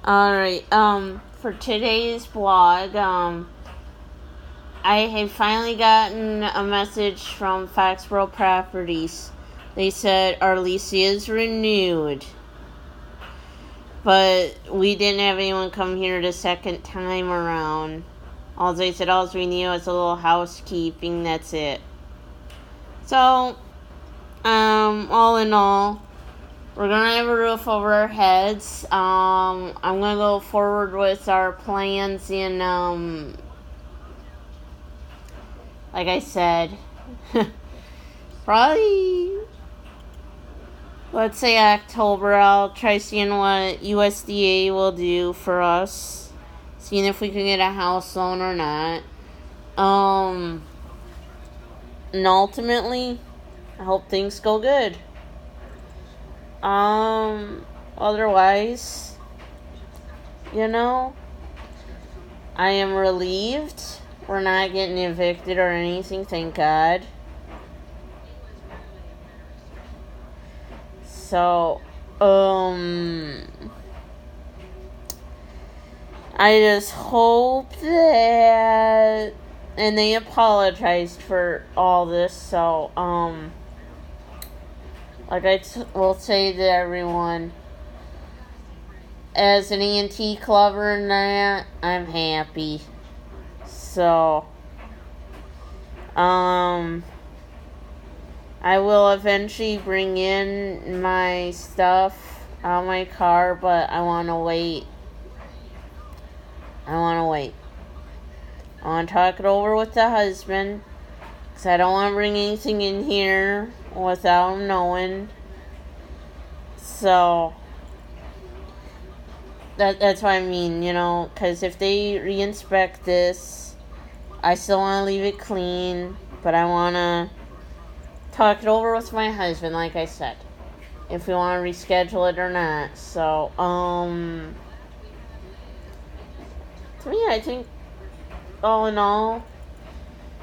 Alright, for today's blog, I have finally gotten a message from Foxborough Properties. They said our lease is renewed. But we didn't have anyone come here the second time around. All they said, all we knew was a little housekeeping, that's it. So, all in all, we're gonna have a roof over our heads. I'm gonna go forward with our plans in, like I said, probably, let's say October. I'll try seeing what USDA will do for us, seeing if we can get a house loan or not. And ultimately, I hope things go good. Otherwise, I am relieved we're not getting evicted or anything, thank God. So, I just hope that, and they apologized for all this, so, like I will say to everyone, as an antique lover and that, I'm happy. So, I will eventually bring in my stuff out of my car, but I want to wait. I want to talk it over with the husband, because I don't want to bring anything in here without him knowing. So, that's what I mean, because if they re-inspect this, I still want to leave it clean, but I want to talk it over with my husband, like I said, if we want to reschedule it or not. So, to me, I think, all in all,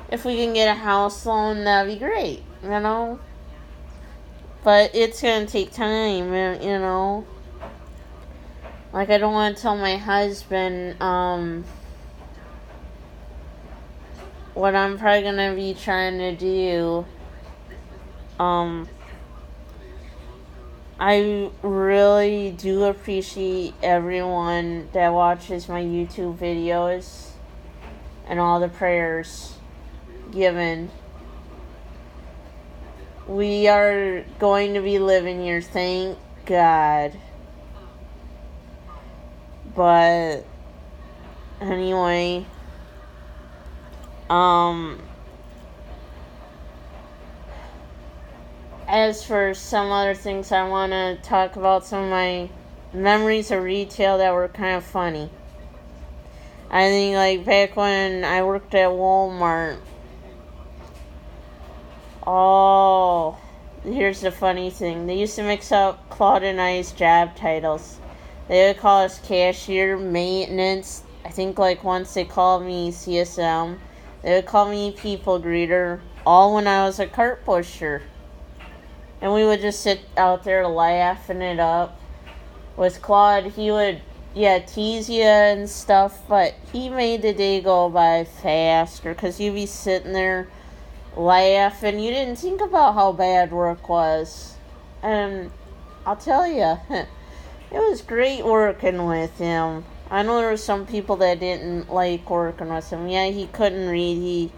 if we can get a house loan, that'd be great, But it's going to take time, Like, I don't want to tell my husband, what I'm probably going to be trying to do. I really do appreciate everyone that watches my YouTube videos and all the prayers given. We are going to be living here, thank God. But anyway, as for some other things, I want to talk about some of my memories of retail that were kind of funny. I think, like, back when I worked at Walmart. Oh, here's the funny thing. They used to mix up Claude and I's job titles. They would call us cashier, maintenance. I think, like, once they called me CSM. They would call me people greeter, all when I was a cart pusher. And we would just sit out there laughing it up. With Claude, he would, tease you and stuff, but he made the day go by faster, because you'd be sitting there laughing. You didn't think about how bad work was. And I'll tell you, it was great working with him. I know there were some people that didn't like working with him. Yeah, he couldn't read.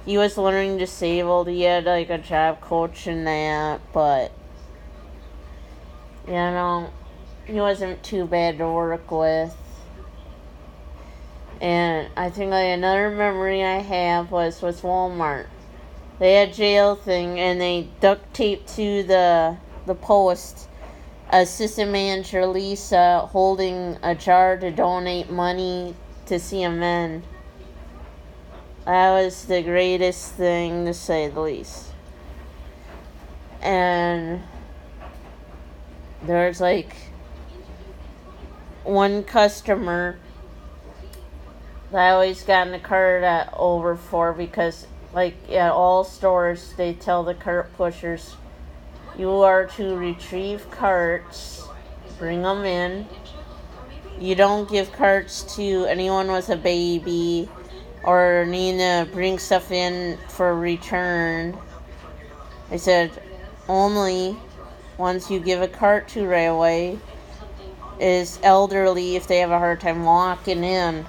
He was learning disabled. He had, like, a job coach and that, but, he wasn't too bad to work with. And I think, like, another memory I have was with Walmart. They had jail thing, and they duct taped to the post assistant manager Lisa holding a jar to donate money to CMN. That was the greatest thing, to say the least. And there's, like, one customer that I always got in the cart over for, because, like, at all stores, they tell the cart pushers, you are to retrieve carts, bring them in, you don't give carts to anyone with a baby or need to bring stuff in for return. They said only ones you give a cart to right away is elderly if they have a hard time walking in.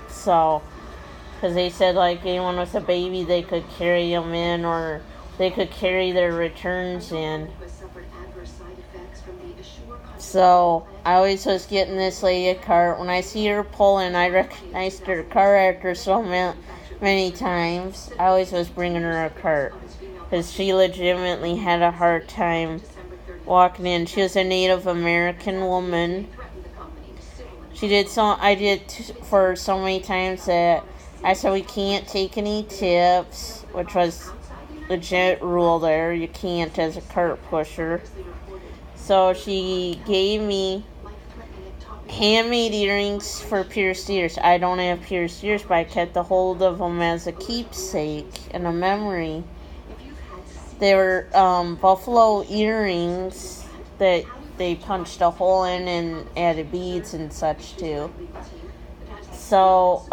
So, because they said like anyone with a baby, they could carry them in or they could carry their returns in. So, I always was getting this lady a cart. When I see her pulling, I recognized her car after so many times. I always was bringing her a cart because she legitimately had a hard time walking in. She was a Native American woman. I did for so many times that I said we can't take any tips, which was legit rule there. You can't as a cart pusher. So she gave me handmade earrings for pierced ears. I don't have pierced ears, but I kept a hold of them as a keepsake and a memory. They were buffalo earrings that they punched a hole in and added beads and such too. So,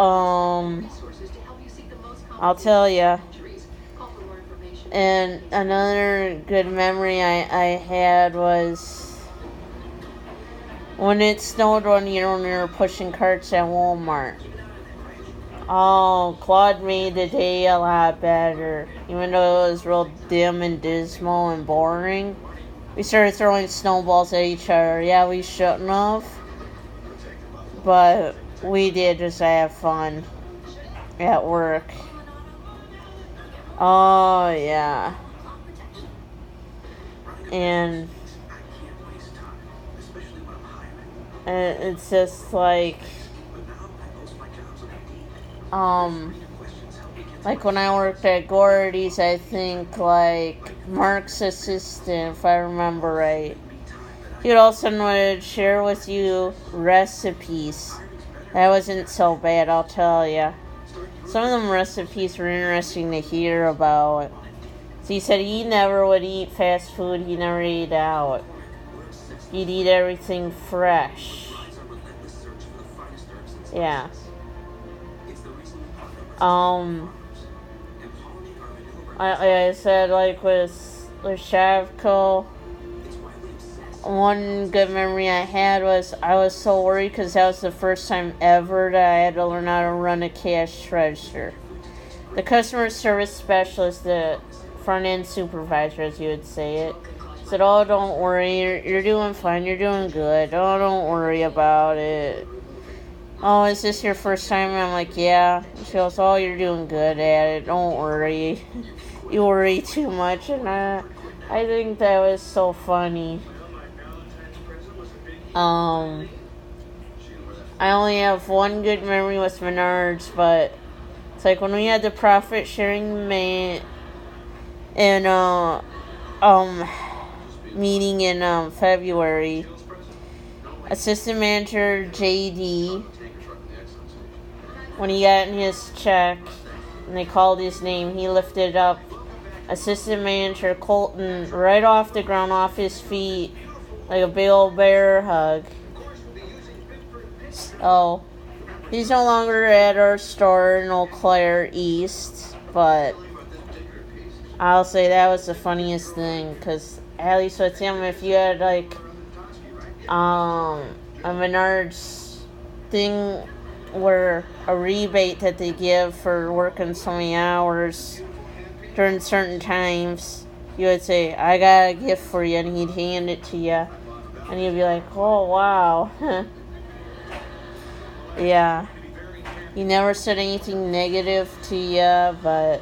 I'll tell you. And another good memory I had was when it snowed one year when we were pushing carts at Walmart. Oh, Claude made the day a lot better. Even though it was real dim and dismal and boring, we started throwing snowballs at each other. Yeah, we shouldn't have, but we did just have fun at work. Oh, yeah. And it's just like when I worked at Gordy's, I think like Mark's assistant, if I remember right, he would also would share with you recipes. That wasn't so bad, I'll tell you. Some of them recipes were interesting to hear about. So he said he never would eat fast food. He never ate out. He'd eat everything fresh. Yeah. I said like with Shavco, one good memory I had was I was so worried because that was the first time ever that I had to learn how to run a cash register. The customer service specialist, the front end supervisor, as you would say it, said, "Oh, don't worry, you're doing fine, you're doing good. Oh, don't worry about it. Oh, is this your first time?" And I'm like, "Yeah." She goes, "Oh, you're doing good at it. Don't worry. You worry too much." And I think that was so funny. I only have one good memory with Menards, but it's like when we had the profit sharing meeting in February. Assistant manager JD, when he got in his check and they called his name, he lifted up assistant manager Colton right off the ground, off his feet, like a big old bear hug. So, he's no longer at our store in Eau Claire East, but I'll say that was the funniest thing, because at least with him, if you had like a Menards thing where a rebate that they give for working so many hours during certain times, you would say, "I got a gift for you," and he'd hand it to you, and you'd be like, "Oh, wow." Yeah. He never said anything negative to you, but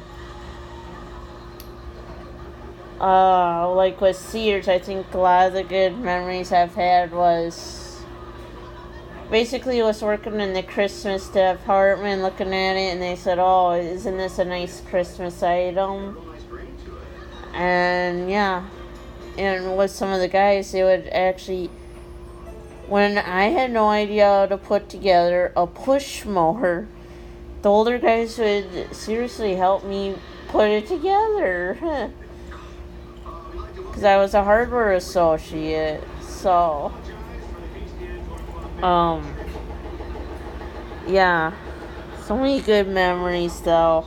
like with Sears, I think a lot of the good memories I've had was basically was working in the Christmas department, looking at it, and they said, "Oh, isn't this a nice Christmas item?" And yeah, and with some of the guys, they would actually, when I had no idea how to put together a push mower, the older guys would seriously help me put it together. Because I was a hardware associate, so Yeah. So many good memories, though.